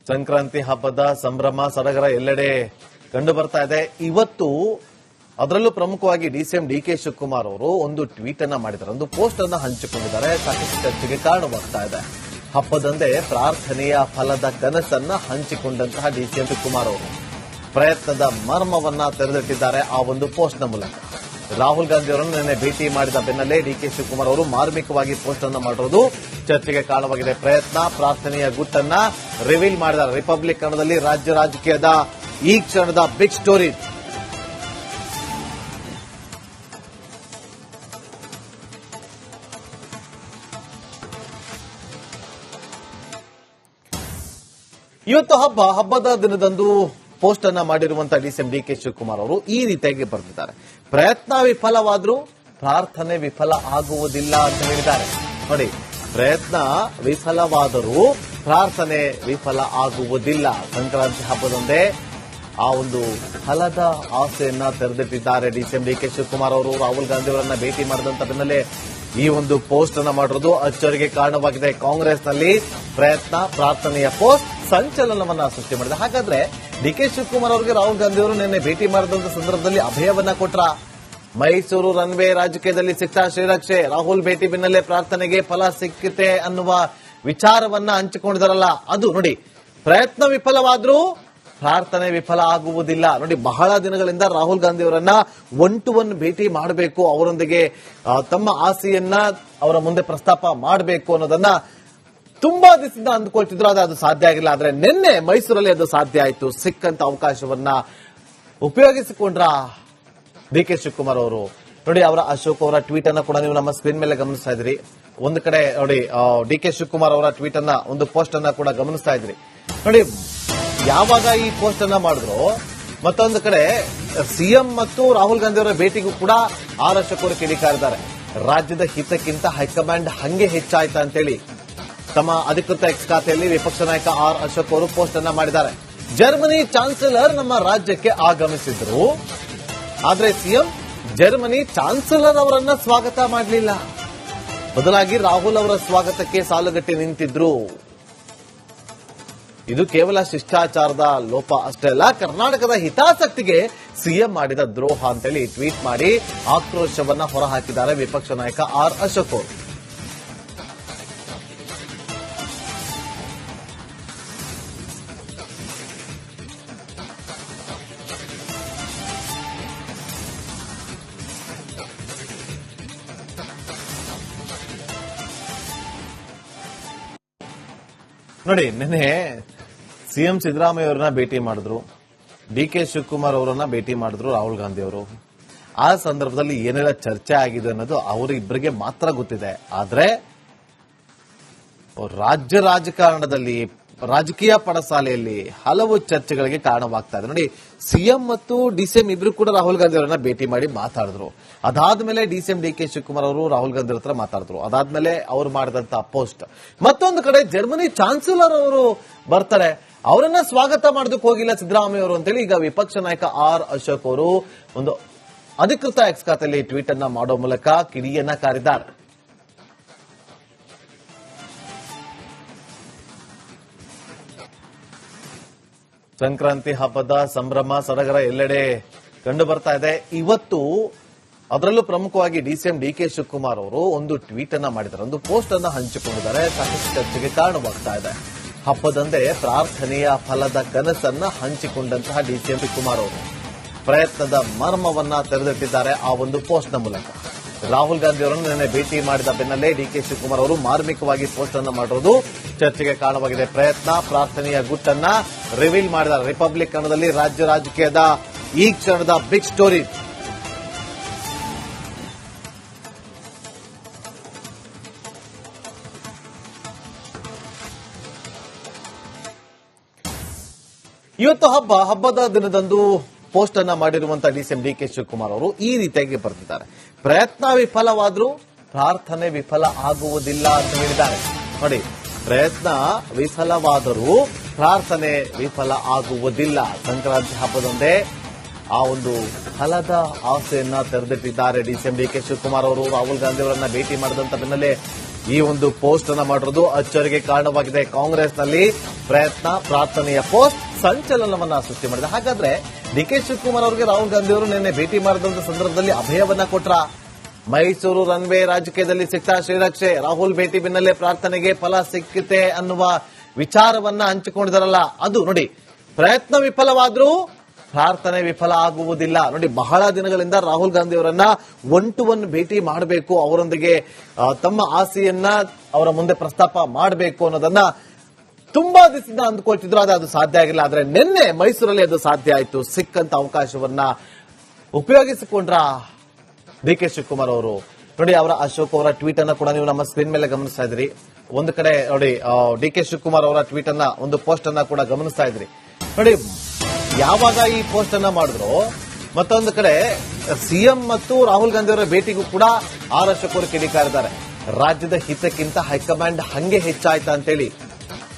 ಸಂಕ್ರಾಂತಿ ಹಬ್ಬದ ಸಂಭ್ರಮ ಸಡಗರ ಎಲ್ಲೆಡೆ ಕಂಡು ಬರ್ತಾ ಇದೆ. ಇವತ್ತು ಅದರಲ್ಲೂ ಪ್ರಮುಖವಾಗಿ ಡಿಸಿಎಂ ಡಿಕೆ ಶಿವಕುಮಾರ್ ಅವರು ಒಂದು ಟ್ವೀಟ್ ಅನ್ನ ಮಾಡಿದ್ದಾರೆ, ಒಂದು ಪೋಸ್ಟ್ ಅನ್ನ ಹಂಚಿಕೊಂಡಿದ್ದಾರೆ. ಸಾಕಷ್ಟು ಚರ್ಚೆಗೆ ಕಾರಣವಾಗ್ತಾ ಇದೆ. ಹಬ್ಬದಂದೇ ಪ್ರಾರ್ಥನೆಯ ಫಲದ ಕನಸನ್ನ ಹಂಚಿಕೊಂಡಂತಹ ಡಿಸಿಎಂ ಶಿವಕುಮಾರ್ ಅವರು ಪ್ರಯತ್ನದ ಮರ್ಮವನ್ನ ತೆರೆದಿಟ್ಟಿದ್ದಾರೆ ಆ ಒಂದು ಪೋಸ್ಟ್ನ ಮೂಲಕ. ರಾಹುಲ್ ಗಾಂಧಿ ಅವರನ್ನು ನಿನ್ನೆ ಭೇಟಿ ಮಾಡಿದ ಬೆನ್ನಲ್ಲೇ ಡಿಕೆ ಶಿವಕುಮಾರ್ ಅವರು ಮಾರ್ಮಿಕವಾಗಿ ಪೋಸ್ಟ್ ಅನ್ನು ಮಾಡಿರೋದು ಚರ್ಚೆಗೆ ಕಾರಣವಾಗಿದೆ. ಪ್ರಯತ್ನ ಪ್ರಾರ್ಥನೆಯ ಗುಟ್ಟನ್ನ ರಿವೀಲ್ ಮಾಡಿದ್ದಾರೆ. ರಿಪಬ್ಲಿಕ್ ಕನ್ನಡದಲ್ಲಿ ರಾಜ್ಯ ರಾಜಕೀಯದ ಈ ಕ್ಷಣದ ಬಿಗ್ ಸ್ಟೋರಿ. ಇವತ್ತು ಹಬ್ಬದ ದಿನದಂದು ಪೋಸ್ಟ್ ಅನ್ನ ಮಾಡಿರುವಂತಹ ಡಿಸಿಎಂ ಡಿಕೆ ಶಿವಕುಮಾರ್ ಅವರು ಈ ರೀತಿಯಾಗಿ ಬರೆದಿದ್ದಾರೆ. ಪ್ರಯತ್ನ ವಿಫಲವಾದ್ರೂ ಪ್ರಾರ್ಥನೆ ವಿಫಲ ಆಗುವುದಿಲ್ಲ ಅಂತ ಹೇಳಿದ್ದಾರೆ. ನೋಡಿ, ಪ್ರಯತ್ನ ವಿಫಲವಾದರೂ ಪ್ರಾರ್ಥನೆ ವಿಫಲ ಆಗುವುದಿಲ್ಲ. ಸಂಕ್ರಾಂತಿ ಹಬ್ಬದಂದೇ ಆ ಒಂದು ಫಲದ ಆಸೆಯನ್ನ ತೆರೆದಿಟ್ಟಿದ್ದಾರೆ ಡಿಸಿಎಂ ಡಿಕೆ ಶಿವಕುಮಾರ್ ಅವರು. ರಾಹುಲ್ ಗಾಂಧಿ ಅವರನ್ನ ಭೇಟಿ ಮಾಡಿದಂತ ಬೆನ್ನಲ್ಲೇ ಈ ಒಂದು ಪೋಸ್ಟ್ ಅನ್ನ ಮಾಡಿರೋದು ಅಚ್ಚರಿಗೆ ಕಾರಣವಾಗಿದೆ. ಕಾಂಗ್ರೆಸ್ನಲ್ಲಿ ಪ್ರಯತ್ನ ಪ್ರಾರ್ಥನೆಯ ಪೋಸ್ಟ್ ಸಂಚಲನವನ್ನ ಸೃಷ್ಟಿ ಮಾಡಿದೆ. ಹಾಗಾದ್ರೆ ಡಿಕೆ ಶಿವಕುಮಾರ್ ಅವರಿಗೆ ರಾಹುಲ್ ಗಾಂಧಿ ಅವರು ನಿನ್ನೆ ಭೇಟಿ ಮಾಡಿದಂತ ಸಂದರ್ಭದಲ್ಲಿ ಅಭಯವನ್ನ ಕೊಟ್ರ. ಮೈಸೂರು ರನ್ವೇ ರಾಜಕೀಯದಲ್ಲಿ ಸಿಕ್ತಾ ಶ್ರೀರಕ್ಷೆ, ರಾಹುಲ್ ಭೇಟಿ ಬೆನ್ನಲ್ಲೇ ಪ್ರಾರ್ಥನೆಗೆ ಫಲ ಸಿಕ್ಕಿತೆ ಅನ್ನುವ ವಿಚಾರವನ್ನ ಹಂಚಿಕೊಂಡಿದಾರಲ್ಲ, ಅದು ನೋಡಿ, ಪ್ರಯತ್ನ ವಿಫಲವಾದ್ರೂ ಪ್ರಾರ್ಥನೆ ವಿಫಲ ಆಗುವುದಿಲ್ಲ. ನೋಡಿ, ಬಹಳ ದಿನಗಳಿಂದ ರಾಹುಲ್ ಗಾಂಧಿ ಅವರನ್ನ ಒನ್ ಟು ಒನ್ ಭೇಟಿ ಮಾಡಬೇಕು, ಅವರೊಂದಿಗೆ ತಮ್ಮ ಆಸೆಯನ್ನ ಅವರ ಮುಂದೆ ಪ್ರಸ್ತಾಪ ಮಾಡಬೇಕು ಅನ್ನೋದನ್ನ ತುಂಬಾ ದಿವಸದಿಂದ ಅಂದ್ಕೊಳ್ತಿದ್ರು. ಅದು ಸಾಧ್ಯ ಆಗಿಲ್ಲ. ಆದ್ರೆ ನಿನ್ನೆ ಮೈಸೂರಲ್ಲಿ ಅದು ಸಾಧ್ಯ ಆಯಿತು. ಸಿಕ್ಕಂತ ಅವಕಾಶವನ್ನ ಉಪಯೋಗಿಸಿಕೊಂಡ್ರ ಡಿಕೆ ಶಿವಕುಮಾರ್ ಅವರು. ನೋಡಿ, ಅವರ ಅಶೋಕ್ ಅವರ ಟ್ವೀಟ್ ಅನ್ನ ಕೂಡ ನೀವು ನಮ್ಮ ಸ್ಕ್ರೀನ್ ಮೇಲೆ ಗಮನಿಸ್ತಾ ಇದ್ರಿ. ಒಂದು ಕಡೆ ನೋಡಿ, ಡಿಕೆ ಶಿವಕುಮಾರ್ ಅವರ ಟ್ವೀಟ್ ಅನ್ನ, ಒಂದು ಪೋಸ್ಟ್ ಅನ್ನ ಕೂಡ ಗಮನಿಸ್ತಾ ಇದ್ರಿ. ನೋಡಿ, ಯಾವಾಗ ಈ ಪೋಸ್ಟ್ ಅನ್ನ ಮಾಡಿದ್ರು, ಮತ್ತೊಂದು ಕಡೆ ಸಿಎಂ ಮತ್ತು ರಾಹುಲ್ ಗಾಂಧಿ ಅವರ ಭೇಟಿಗೂ ಕೂಡ ಆರ್ ಅಶೋಕ್ ಅವರು ಕಿಡಿಕಾರಿದ್ದಾರೆ. ರಾಜ್ಯದ ಹಿತಕ್ಕಿಂತ ಹೈಕಮಾಂಡ್ ಹಂಗೆ ಹೆಚ್ಚಾಯ್ತಾ ಅಂತೇಳಿ ತಮ್ಮ ಅಧಿಕೃತ ಎಕ್ಸ್ ಖಾತೆಯಲ್ಲಿ ವಿಪಕ್ಷ ನಾಯಕ ಆರ್ ಅಶೋಕ್ ಅವರು ಪೋಸ್ಟ್ ಅನ್ನ ಮಾಡಿದ್ದಾರೆ. ಜರ್ಮನಿ ಚಾನ್ಸಲರ್ ನಮ್ಮ ರಾಜ್ಯಕ್ಕೆ ಆಗಮಿಸಿದ್ರು, ಆದ್ರೆ ಸಿಎಂ ಜರ್ಮನಿ ಚಾನ್ಸಲರ್ ಅವರನ್ನ ಸ್ವಾಗತ ಮಾಡಲಿಲ್ಲ. ಬದಲಾಗಿ ರಾಹುಲ್ ಅವರ ಸ್ವಾಗತಕ್ಕೆ ಸಾಲುಗಟ್ಟಿ ನಿಂತಿದ್ರು. ಇದು ಕೇವಲ ಶಿಷ್ಟಾಚಾರದ ಲೋಪ ಅಷ್ಟೇ ಅಲ್ಲ, ಕರ್ನಾಟಕದ ಹಿತಾಸಕ್ತಿಗೆ ಸಿಎಂ ಮಾಡಿದ ದ್ರೋಹ ಅಂತೇಳಿ ಟ್ವೀಟ್ ಮಾಡಿ ಆಕ್ರೋಶವನ್ನ ಹೊರಹಾಕಿದ್ದಾರೆ ವಿಪಕ್ಷ ನಾಯಕ ಆರ್ ಅಶೋಕ್ ಅವರು. ನೋಡಿ, ನಿನ್ನೆ ಸಿಎಂ ಸಿದ್ದರಾಮಯ್ಯ ಅವರನ್ನ ಭೇಟಿ ಮಾಡಿದ್ರು, ಡಿಕೆ ಶಿವಕುಮಾರ್ ಅವರನ್ನ ಭೇಟಿ ಮಾಡಿದ್ರು ರಾಹುಲ್ ಗಾಂಧಿ ಅವರು. ಆ ಸಂದರ್ಭದಲ್ಲಿ ಏನೆಲ್ಲ ಚರ್ಚೆ ಆಗಿದೆ ಅನ್ನೋದು ಅವರಿಬ್ಬರಿಗೆ ಮಾತ್ರ ಗೊತ್ತಿದೆ. ಆದ್ರೆ ರಾಜ್ಯ ರಾಜಕಾರಣದಲ್ಲಿ, ರಾಜಕೀಯ ಪಡಸಾಲೆಯಲ್ಲಿ ಹಲವು ಚರ್ಚೆಗಳಿಗೆ ಕಾರಣವಾಗ್ತಾ ಇದೆ. ನೋಡಿ, ಸಿಎಂ ಮತ್ತು ಡಿಸಿಎಂ ಇಬ್ರು ಕೂಡ ರಾಹುಲ್ ಗಾಂಧಿ ಅವರನ್ನ ಭೇಟಿ ಮಾಡಿ ಮಾತಾಡಿದ್ರು. ಅದಾದ್ಮೇಲೆ ಡಿಸಿಎಂ ಡಿಕೆ ಶಿವಕುಮಾರ್ ಅವರು ರಾಹುಲ್ ಗಾಂಧಿ ಹತ್ರ ಮಾತಾಡಿದ್ರು. ಅದಾದ್ಮೇಲೆ ಅವರು ಮಾಡಿದಂತಹ ಪೋಸ್ಟ್. ಮತ್ತೊಂದು ಕಡೆ ಜರ್ಮನಿ ಚಾನ್ಸಲರ್ ಅವರು ಬರ್ತಾರೆ, ಅವರನ್ನ ಸ್ವಾಗತ ಮಾಡೋದಕ್ಕೆ ಹೋಗಿಲ್ಲ ಸಿದ್ದರಾಮಯ್ಯ ಅವರು ಅಂತೇಳಿ ಈಗ ವಿಪಕ್ಷ ನಾಯಕ ಆರ್ ಅಶೋಕ್ ಅವರು ಒಂದು ಅಧಿಕೃತ ಎಕ್ಸ್ ಖಾತೆಯಲ್ಲಿ ಟ್ವೀಟ್ ಅನ್ನ ಮಾಡೋ ಮೂಲಕ ಕಿಡಿಯನ್ನ ಕಾರಿದ್ದಾರೆ. ಸಂಕ್ರಾಂತಿ ಹಬ್ಬದ ಸಂಭ್ರಮ ಸಡಗರ ಎಲ್ಲೆಡೆ ಕಂಡು ಬರ್ತಾ ಇದೆ. ಇವತ್ತು ಅದರಲ್ಲೂ ಪ್ರಮುಖವಾಗಿ ಡಿಸಿಎಂ ಡಿಕೆ ಶಿವಕುಮಾರ್ ಅವರು ಒಂದು ಟ್ವೀಟ್ ಅನ್ನ ಮಾಡಿದ್ದಾರೆ, ಒಂದು ಪೋಸ್ಟ್ ಅನ್ನ ಹಂಚಿಕೊಂಡಿದ್ದಾರೆ. ಸಾಕಷ್ಟು ಚರ್ಚೆಗೆ ಕಾರಣವಾಗ್ತಾ ಇದೆ. ಹಬ್ಬದಂದೇ ಪ್ರಾರ್ಥನೆಯ ಫಲದ ಕನಸನ್ನ ಹಂಚಿಕೊಂಡಂತಹ ಡಿಸಿಎಂ ಶಿವಕುಮಾರ್ ಅವರು ಪ್ರಯತ್ನದ ಮರ್ಮವನ್ನ ತೆರೆದಿಟ್ಟಿದ್ದಾರೆ ಆ ಒಂದು ಪೋಸ್ಟ್ನ ಮೂಲಕ. ರಾಹುಲ್ ಗಾಂಧಿ ಅವರನ್ನು ನಿನ್ನೆ ಭೇಟಿ ಮಾಡಿದ ಬೆನ್ನಲ್ಲೇ ಡಿಕೆ ಶಿವಕುಮಾರ್ ಅವರು ಮಾರ್ಮಿಕವಾಗಿ ಪೋಸ್ಟ್ ಅನ್ನು ಮಾಡಿರೋದು ಚರ್ಚೆಗೆ ಕಾರಣವಾಗಿದೆ. ಪ್ರಯತ್ನ ಪ್ರಾರ್ಥನೆಯ ಗುಟ್ಟನ್ನ ರಿವೀಲ್ ಮಾಡಿದ್ದಾರೆ. ರಿಪಬ್ಲಿಕ್ ಕನ್ನಡದಲ್ಲಿ ರಾಜ್ಯ ರಾಜಕೀಯದ ಈ ಕ್ಷಣದ ಬಿಗ್ ಸ್ಟೋರಿ. ಇವತ್ತು ಹಬ್ಬದ ದಿನದಂದು ಪೋಸ್ಟ್ ಅನ್ನ ಮಾಡಿರುವಂತಹ ಡಿಸಿಎಂ ಡಿಕೆ ಶಿವಕುಮಾರ್ ಅವರು ಈ ರೀತಿಯಾಗಿ ಬರೆದಿದ್ದಾರೆ. ಪ್ರಯತ್ನ ವಿಫಲವಾದ್ರೂ ಪ್ರಾರ್ಥನೆ ವಿಫಲ ಆಗುವುದಿಲ್ಲ ಅಂತ ಹೇಳಿದ್ದಾರೆ. ನೋಡಿ, ಪ್ರಯತ್ನ ವಿಫಲವಾದರೂ ಪ್ರಾರ್ಥನೆ ವಿಫಲ ಆಗುವುದಿಲ್ಲ. ಸಂಕ್ರಾಂತಿ ಹಬ್ಬದಂದೇ ಆ ಒಂದು ಫಲದ ಆಸೆಯನ್ನ ತೆರೆದಿಟ್ಟಿದ್ದಾರೆ ಡಿಸಿಎಂ ಡಿಕೆ ಶಿವಕುಮಾರ್ ಅವರು. ರಾಹುಲ್ ಗಾಂಧಿ ಅವರನ್ನ ಭೇಟಿ ಮಾಡಿದಂತ ಬೆನ್ನಲ್ಲೇ ಈ ಒಂದು ಪೋಸ್ಟ್ ಅನ್ನ ಮಾಡಿರೋದು ಅಚ್ಚರಿಗೆ ಕಾರಣವಾಗಿದೆ. ಕಾಂಗ್ರೆಸ್ನಲ್ಲಿ ಪ್ರಯತ್ನ ಪ್ರಾರ್ಥನೆಯ ಪೋಸ್ಟ್ ಸಂಚಲನವನ್ನ ಸೃಷ್ಟಿ ಮಾಡಿದೆ. ಹಾಗಾದ್ರೆ ಡಿಕೆ ಶಿವಕುಮಾರ್ ಅವರಿಗೆ ರಾಹುಲ್ ಗಾಂಧಿ ಅವರು ನಿನ್ನೆ ಭೇಟಿ ಮಾಡಿದಂತ ಸಂದರ್ಭದಲ್ಲಿ ಅಭಯವನ್ನ ಕೊಟ್ರ. ಮೈಸೂರು ರನ್ವೇ ರಾಜಕೀಯದಲ್ಲಿ ಸಿಕ್ತ ಶ್ರೀರಕ್ಷೆ, ರಾಹುಲ್ ಭೇಟಿ ಬೆನ್ನಲ್ಲೇ ಪ್ರಾರ್ಥನೆಗೆ ಫಲ ಸಿಕ್ಕಿತೆ ಅನ್ನುವ ವಿಚಾರವನ್ನ ಹಂಚಿಕೊಂಡಿದಾರಲ್ಲ, ಅದು ನೋಡಿ ಪ್ರಯತ್ನ ವಿಫಲವಾದ್ರೂ ಪ್ರಾರ್ಥನೆ ವಿಫಲ ಆಗುವುದಿಲ್ಲ. ನೋಡಿ, ಬಹಳ ದಿನಗಳಿಂದ ರಾಹುಲ್ ಗಾಂಧಿ ಅವರನ್ನ ಒನ್ ಟು ಒನ್ ಭೇಟಿ ಮಾಡಬೇಕು, ಅವರೊಂದಿಗೆ ತಮ್ಮ ಆಸೆಯನ್ನ ಅವರ ಮುಂದೆ ಪ್ರಸ್ತಾಪ ಮಾಡಬೇಕು ಅನ್ನೋದನ್ನ ತುಂಬಾ ದಿವಸದಿಂದ ಅಂದ್ಕೊಳ್ತಿದ್ರು. ಅದು ಸಾಧ್ಯ ಆಗಿಲ್ಲ. ಆದ್ರೆ ನಿನ್ನೆ ಮೈಸೂರಲ್ಲಿ ಅದು ಸಾಧ್ಯ ಆಯಿತು. ಸಿಕ್ಕಂತ ಅವಕಾಶವನ್ನ ಉಪಯೋಗಿಸಿಕೊಂಡ್ರ ಡಿಕೆ ಶಿವಕುಮಾರ್ ಅವರು. ನೋಡಿ, ಅವರ ಅಶೋಕ್ ಅವರ ಟ್ವೀಟ್ ಅನ್ನ ಕೂಡ ನೀವು ನಮ್ಮ ಸ್ಕ್ರೀನ್ ಮೇಲೆ ಗಮನಿಸ್ತಾ ಇದ್ರಿ. ಒಂದು ಕಡೆ ನೋಡಿ, ಡಿಕೆ ಶಿವಕುಮಾರ್ ಅವರ ಟ್ವೀಟ್ ಅನ್ನ, ಒಂದು ಪೋಸ್ಟ್ ಅನ್ನ ಕೂಡ ಗಮನಿಸ್ತಾ ಇದ್ರಿ. ನೋಡಿ, ಯಾವಾಗ ಈ ಪೋಸ್ಟ್ ಅನ್ನ ಮಾಡಿದ್ರು, ಮತ್ತೊಂದು ಕಡೆ ಸಿಎಂ ಮತ್ತು ರಾಹುಲ್ ಗಾಂಧಿ ಅವರ ಭೇಟಿಗೂ ಕೂಡ ಆರ್ ಅಶೋಕ್ ಅವರು ಕಿಡಿಕಾರಿದ್ದಾರೆ. ರಾಜ್ಯದ ಹಿತಕ್ಕಿಂತ ಹೈಕಮಾಂಡ್ ಹಂಗೆ ಹೆಚ್ಚಾಯ್ತಾ ಅಂತೇಳಿ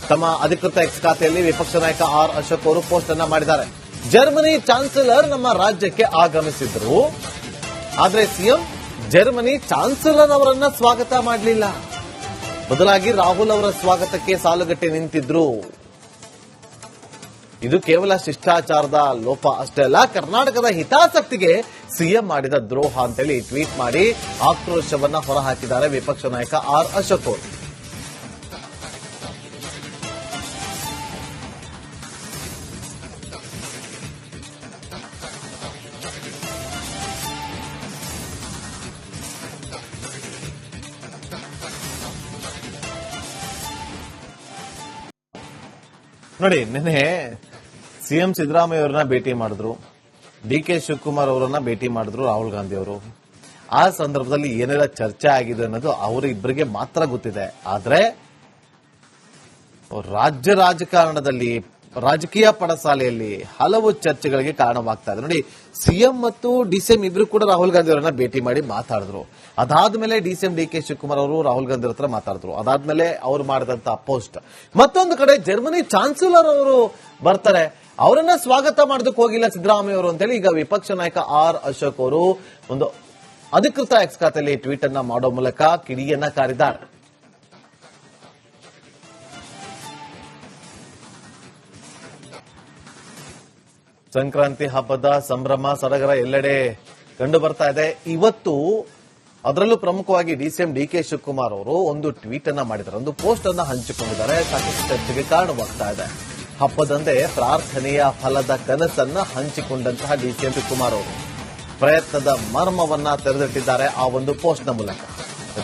ತಮ್ಮ ಅಧಿಕೃತ ಎಕ್ಸ್ ಖಾತೆಯಲ್ಲಿ ವಿಪಕ್ಷ ನಾಯಕ ಆರ್ ಅಶೋಕ್ ಅವರು ಪೋಸ್ಟ್ ಅನ್ನ ಮಾಡಿದ್ದಾರೆ. ಜರ್ಮನಿ ಚಾನ್ಸಲರ್ ನಮ್ಮ ರಾಜ್ಯಕ್ಕೆ ಆಗಮಿಸಿದ್ರು, ಆದ್ರೆ ಸಿಎಂ ಜರ್ಮನಿ ಚಾನ್ಸಲರ್ ಅವರನ್ನ ಸ್ವಾಗತ ಮಾಡಲಿಲ್ಲ. ಬದಲಾಗಿ ರಾಹುಲ್ ಅವರ ಸ್ವಾಗತಕ್ಕೆ ಸಾಲುಗಟ್ಟಿ ನಿಂತಿದ್ರು. ಇದು ಕೇವಲ ಶಿಷ್ಟಾಚಾರದ ಲೋಪ ಅಷ್ಟೇ ಅಲ್ಲ, ಕರ್ನಾಟಕದ ಹಿತಾಸಕ್ತಿಗೆ ಸಿಎಂ ಮಾಡಿದ ದ್ರೋಹ ಅಂತೇಳಿ ಟ್ವೀಟ್ ಮಾಡಿ ಆಕ್ರೋಶವನ್ನ ಹೊರಹಾಕಿದ್ದಾರೆ ವಿಪಕ್ಷ ನಾಯಕ ಆರ್ ಅಶೋಕ್ ಅವರು. ನೋಡಿ, ನಿನ್ನೆ ಸಿಎಂ ಸಿದ್ದರಾಮಯ್ಯ ಅವರನ್ನ ಭೇಟಿ ಮಾಡಿದ್ರು, ಡಿಕೆ ಶಿವಕುಮಾರ್ ಅವರನ್ನ ಭೇಟಿ ಮಾಡಿದ್ರು ರಾಹುಲ್ ಗಾಂಧಿ ಅವರು. ಆ ಸಂದರ್ಭದಲ್ಲಿ ಏನೆಲ್ಲ ಚರ್ಚೆ ಆಗಿದೆ ಅನ್ನೋದು ಅವರಿಬ್ಬರಿಗೆ ಮಾತ್ರ ಗೊತ್ತಿದೆ. ಆದ್ರೆ ರಾಜ್ಯ ರಾಜಕಾರಣದಲ್ಲಿ, ರಾಜಕೀಯ ಪಡಸಾಲೆಯಲ್ಲಿ ಹಲವು ಚರ್ಚೆಗಳಿಗೆ ಕಾರಣವಾಗ್ತಾ ಇದೆ. ನೋಡಿ, ಸಿಎಂ ಮತ್ತು ಡಿಸಿಎಂ ಇಬ್ರು ಕೂಡ ರಾಹುಲ್ ಗಾಂಧಿ ಅವರನ್ನ ಭೇಟಿ ಮಾಡಿ ಮಾತಾಡಿದ್ರು. ಅದಾದ್ಮೇಲೆ ಡಿಸಿಎಂ ಡಿಕೆ ಶಿವಕುಮಾರ್ ಅವರು ರಾಹುಲ್ ಗಾಂಧಿ ಹತ್ರ ಮಾತಾಡಿದ್ರು. ಅದಾದ್ಮೇಲೆ ಅವರು ಮಾಡಿದಂತ ಪೋಸ್ಟ್. ಮತ್ತೊಂದು ಕಡೆ ಜರ್ಮನಿ ಚಾನ್ಸಲರ್ ಅವರು ಬರ್ತಾರೆ, ಅವರನ್ನ ಸ್ವಾಗತ ಮಾಡೋದಕ್ಕೆ ಹೋಗಿಲ್ಲ ಸಿದ್ದರಾಮಯ್ಯ ಅವರು ಅಂತೇಳಿ ಈಗ ವಿಪಕ್ಷ ನಾಯಕ ಆರ್ ಅಶೋಕ್ ಅವರು ಒಂದು ಅಧಿಕೃತ ಎಕ್ಸ್ ಖಾತೆಯಲ್ಲಿ ಟ್ವೀಟ್ ಅನ್ನ ಮಾಡೋ ಮೂಲಕ ಕಿಡಿಯನ್ನ ಕಾರಿದ್ದಾರೆ. ಸಂಕ್ರಾಂತಿ ಹಬ್ಬದ ಸಂಭ್ರಮ ಸಡಗರ ಎಲ್ಲೆಡೆ ಕಂಡು ಬರ್ತಾ ಇದೆ. ಇವತ್ತು ಅದರಲ್ಲೂ ಪ್ರಮುಖವಾಗಿ ಡಿಸಿಎಂ ಡಿಕೆ ಶಿವಕುಮಾರ್ ಅವರು ಒಂದು ಟ್ವೀಟ್ ಅನ್ನ ಮಾಡಿದ್ದಾರೆ, ಒಂದು ಪೋಸ್ಟ್ ಅನ್ನ ಹಂಚಿಕೊಂಡಿದ್ದಾರೆ. ಸಾಕಷ್ಟು ಚರ್ಚೆಗೆ ಕಾರಣವಾಗ್ತಾ ಇದೆ. ಹಬ್ಬದಂದೇ ಪ್ರಾರ್ಥನೆಯ ಫಲದ ಕನಸನ್ನ ಹಂಚಿಕೊಂಡಂತಹ ಡಿಸಿಎಂ ಶಿವಕುಮಾರ್ ಅವರು ಪ್ರಯತ್ನದ ಮರ್ಮವನ್ನ ತೆರೆದಿಟ್ಟಿದ್ದಾರೆ ಆ ಒಂದು ಪೋಸ್ಟ್ ನ ಮೂಲಕ.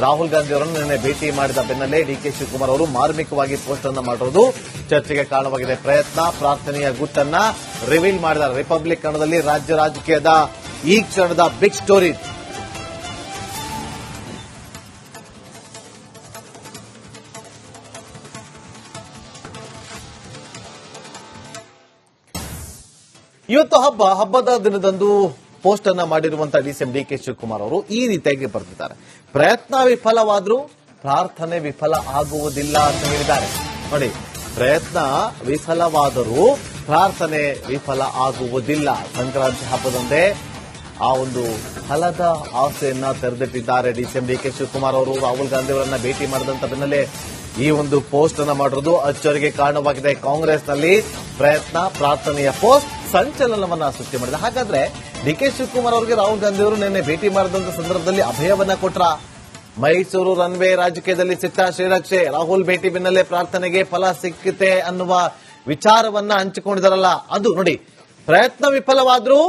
ರಾಹುಲ್ ಗಾಂಧಿ ಅವರನ್ನು ನಿನ್ನೆ ಭೇಟಿ ಮಾಡಿದ ಬೆನ್ನಲ್ಲೇ ಡಿಕೆ ಶಿವಕುಮಾರ್ ಅವರು ಮಾರ್ಮಿಕವಾಗಿ ಪೋಸ್ಟ್ ಅನ್ನು ಮಾಡಿರೋದು ಚರ್ಚೆಗೆ ಕಾರಣವಾಗಿದೆ. ಪ್ರಯತ್ನ ಪ್ರಾರ್ಥನೆಯ ಗುಟ್ಟನ್ನ ರಿವೀಲ್ ಮಾಡಿದ್ದಾರೆ. ರಿಪಬ್ಲಿಕ್ ಕನ್ನಡದಲ್ಲಿ ರಾಜ್ಯ ರಾಜಕೀಯದ ಈ ಕ್ಷಣದ ಬಿಗ್ ಸ್ಟೋರಿ. ಇವತ್ತು ಹಬ್ಬದ ದಿನದಂದು ಪೋಸ್ಟ್ ಅನ್ನ ಮಾಡಿರುವಂತಹ ಡಿಸಿಎಂ ಡಿಕೆ ಶಿವಕುಮಾರ್ ಅವರು ಈ ರೀತಿಯಾಗಿ ಬರೆದಿದ್ದಾರೆ. ಪ್ರಯತ್ನ ವಿಫಲವಾದ್ರೂ ಪ್ರಾರ್ಥನೆ ವಿಫಲ ಆಗುವುದಿಲ್ಲ ಅಂತ ಹೇಳಿದ್ದಾರೆ. ನೋಡಿ, ಪ್ರಯತ್ನ ವಿಫಲವಾದರೂ ಪ್ರಾರ್ಥನೆ ವಿಫಲ ಆಗುವುದಿಲ್ಲ. ಸಂಕ್ರಾಂತಿ ಹಬ್ಬದಂದೇ ಆ ಒಂದು ಫಲದ ಆಸೆಯನ್ನ ತೆರೆದಿಟ್ಟಿದ್ದಾರೆ ಡಿಸಿಎಂ ಡಿಕೆ ಶಿವಕುಮಾರ್ ಅವರು. ರಾಹುಲ್ ಗಾಂಧಿ ಅವರನ್ನ ಭೇಟಿ ಮಾಡಿದಂತ ಬೆನ್ನಲ್ಲೇ ಈ ಒಂದು ಪೋಸ್ಟ್ ಅನ್ನ ಮಾಡಿರೋದು ಅಚ್ಚರಿಗೆ ಕಾರಣವಾಗಿದೆ. ಕಾಂಗ್ರೆಸ್ನಲ್ಲಿ ಪ್ರಯತ್ನ ಪ್ರಾರ್ಥನೆಯ ಪೋಸ್ಟ್ ಸಂಚಲನವನ್ನ ಸೃಷ್ಟಿ ಮಾಡಿದೆ. ಹಾಗಾದ್ರೆ ಡಿಕೆ ಶಿವಕುಮಾರ್ ಅವರಿಗೆ ರಾಹುಲ್ ಗಾಂಧಿ ಅವರು ನಿನ್ನೆ ಭೇಟಿ ಮಾಡಿದಂತ ಸಂದರ್ಭದಲ್ಲಿ ಅಭಯವನ್ನ ಕೊಟ್ರ. ಮೈಸೂರು ರನ್ವೇ ರಾಜಕೀಯದಲ್ಲಿ ಸಿಕ್ತ ಶ್ರೀರಕ್ಷೆ, ರಾಹುಲ್ ಭೇಟಿ ಬೆನ್ನಲ್ಲೇ ಪ್ರಾರ್ಥನೆಗೆ ಫಲ ಸಿಕ್ಕಿತೆ ಅನ್ನುವ ವಿಚಾರವನ್ನ ಹಂಚಿಕೊಂಡಿದಾರಲ್ಲ, ಅದು ನೋಡಿ ಪ್ರಯತ್ನ ವಿಫಲವಾದ್ರೂ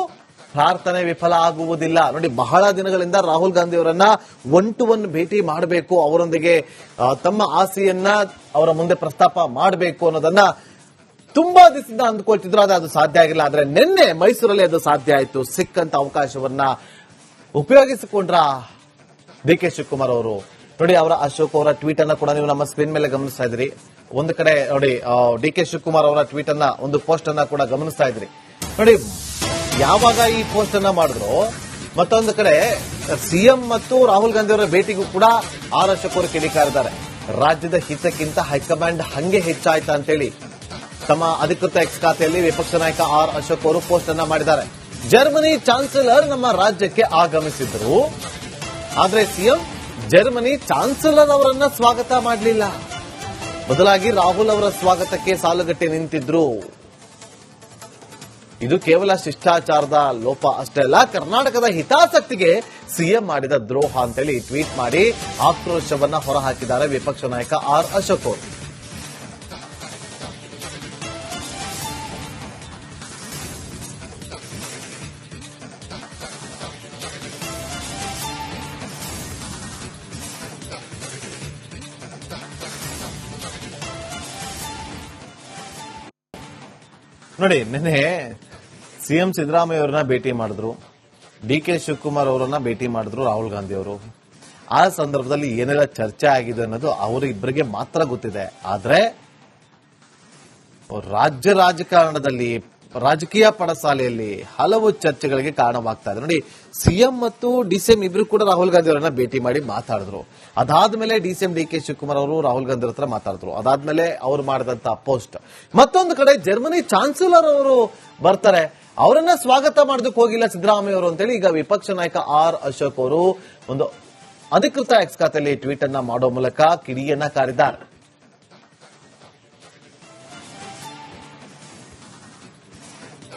ಪ್ರಾರ್ಥನೆ ವಿಫಲ ಆಗುವುದಿಲ್ಲ. ನೋಡಿ, ಬಹಳ ದಿನಗಳಿಂದ ರಾಹುಲ್ ಗಾಂಧಿ ಅವರನ್ನ ಒನ್ ಟು ಒನ್ ಭೇಟಿ ಮಾಡಬೇಕು, ಅವರೊಂದಿಗೆ ತಮ್ಮ ಆಸೆಯನ್ನ ಅವರ ಮುಂದೆ ಪ್ರಸ್ತಾಪ ಮಾಡಬೇಕು ಅನ್ನೋದನ್ನ ತುಂಬಾ ದಿವಸದಿಂದ ಅಂದ್ಕೊಳ್ತಿದ್ರು. ಅದು ಸಾಧ್ಯ ಆಗಿಲ್ಲ. ಆದ್ರೆ ನಿನ್ನೆ ಮೈಸೂರಲ್ಲಿ ಅದು ಸಾಧ್ಯ ಆಯಿತು. ಸಿಕ್ಕಂತ ಅವಕಾಶವನ್ನ ಉಪಯೋಗಿಸಿಕೊಂಡ್ರ ಡಿಕೆ ಶಿವಕುಮಾರ್ ಅವರು. ನೋಡಿ, ಅವರ ಅಶೋಕ್ ಅವರ ಟ್ವೀಟ್ ಅನ್ನ ಕೂಡ ನೀವು ನಮ್ಮ ಸ್ಕ್ರೀನ್ ಮೇಲೆ ಗಮನಿಸ್ತಾ ಇದ್ರಿ. ಒಂದು ಕಡೆ ನೋಡಿ, ಡಿಕೆ ಶಿವಕುಮಾರ್ ಅವರ ಟ್ವೀಟ್ ಅನ್ನ, ಒಂದು ಪೋಸ್ಟ್ ಅನ್ನ ಕೂಡ ಗಮನಿಸ್ತಾ ಇದ್ರಿ. ನೋಡಿ, ಯಾವಾಗ ಈ ಪೋಸ್ಟ್ ಅನ್ನ ಮಾಡಿದ್ರು, ಮತ್ತೊಂದು ಕಡೆ ಸಿಎಂ ಮತ್ತು ರಾಹುಲ್ ಗಾಂಧಿ ಅವರ ಭೇಟಿಗೂ ಕೂಡ ಆರ್ ಅಶೋಕ್ ಅವರು ಕಿಡಿಕಾರಿದ್ದಾರೆ. ರಾಜ್ಯದ ಹಿತಕ್ಕಿಂತ ಹೈಕಮಾಂಡ್ ಹಂಗೆ ಹೆಚ್ಚಾಯ್ತಾ ಅಂತೇಳಿ ತಮ್ಮ ಅಧಿಕೃತ ಎಕ್ಸ್ ಖಾತೆಯಲ್ಲಿ ವಿಪಕ್ಷ ನಾಯಕ ಆರ್ ಅಶೋಕ್ ಅವರು ಪೋಸ್ಟ್ ಅನ್ನ ಮಾಡಿದ್ದಾರೆ. ಜರ್ಮನಿ ಚಾನ್ಸಲರ್ ನಮ್ಮ ರಾಜ್ಯಕ್ಕೆ ಆಗಮಿಸಿದ್ರು, ಆದ್ರೆ ಸಿಎಂ ಜರ್ಮನಿ ಚಾನ್ಸಲರ್ ಅವರನ್ನ ಸ್ವಾಗತ ಮಾಡಲಿಲ್ಲ. ಬದಲಾಗಿ ರಾಹುಲ್ ಅವರ ಸ್ವಾಗತಕ್ಕೆ ಸಾಲುಗಟ್ಟಿ ನಿಂತಿದ್ರು. ಇದು ಕೇವಲ ಶಿಷ್ಟಾಚಾರದ ಲೋಪ ಅಷ್ಟೇ ಅಲ್ಲ, ಕರ್ನಾಟಕದ ಹಿತಾಸಕ್ತಿಗೆ ಸಿಎಂ ಮಾಡಿದ ದ್ರೋಹ ಅಂತೇಳಿ ಟ್ವೀಟ್ ಮಾಡಿ ಆಕ್ರೋಶವನ್ನ ಹೊರಹಾಕಿದ್ದಾರೆ ವಿಪಕ್ಷ ನಾಯಕ ಆರ್ ಅಶೋಕ್ ಅವರು. ನೋಡಿ, ನಿನ್ನೆ ಸಿಎಂ ಸಿದ್ದರಾಮಯ್ಯ ಅವರನ್ನ ಭೇಟಿ ಮಾಡಿದ್ರು, ಡಿಕೆ ಶಿವಕುಮಾರ್ ಅವರನ್ನ ಭೇಟಿ ಮಾಡಿದ್ರು ರಾಹುಲ್ ಗಾಂಧಿ ಅವರು. ಆ ಸಂದರ್ಭದಲ್ಲಿ ಏನೆಲ್ಲ ಚರ್ಚೆ ಆಗಿದೆ ಅನ್ನೋದು ಅವರಿಬ್ಬರಿಗೆ ಮಾತ್ರ ಗೊತ್ತಿದೆ. ಆದ್ರೆ ರಾಜ್ಯ ರಾಜಕಾರಣದಲ್ಲಿ, ರಾಜಕೀಯ ಪಡಸಾಲೆಯಲ್ಲಿ ಹಲವು ಚರ್ಚೆಗಳಿಗೆ ಕಾರಣವಾಗ್ತಾ ಇದೆ. ನೋಡಿ, ಸಿಎಂ ಮತ್ತು ಡಿಸಿಎಂ ಇಬ್ರು ಕೂಡ ರಾಹುಲ್ ಗಾಂಧಿ ಅವರನ್ನ ಭೇಟಿ ಮಾಡಿ ಮಾತಾಡಿದ್ರು. ಅದಾದ್ಮೇಲೆ ಡಿಸಿಎಂ ಡಿಕೆ ಶಿವಕುಮಾರ್ ಅವರು ರಾಹುಲ್ ಗಾಂಧಿ ಹತ್ರ ಮಾತಾಡಿದ್ರು. ಅದಾದ್ಮೇಲೆ ಅವ್ರು ಮಾಡಿದಂತ ಪೋಸ್ಟ್. ಮತ್ತೊಂದು ಕಡೆ ಜರ್ಮನಿ ಚಾನ್ಸಲರ್ ಅವರು ಬರ್ತಾರೆ, ಅವರನ್ನ ಸ್ವಾಗತ ಮಾಡೋದಕ್ಕೆ ಹೋಗಿಲ್ಲ ಸಿದ್ದರಾಮಯ್ಯ ಅವರು ಅಂತೇಳಿ ಈಗ ವಿಪಕ್ಷ ನಾಯಕ ಆರ್ ಅಶೋಕ್ ಅವರು ಒಂದು ಅಧಿಕೃತ ಎಕ್ಸ್ ಖಾತೆಯಲ್ಲಿ ಟ್ವೀಟ್ ಅನ್ನ ಮಾಡೋ ಮೂಲಕ ಕಿಡಿಯನ್ನ ಕಾರಿದ್ದಾರೆ.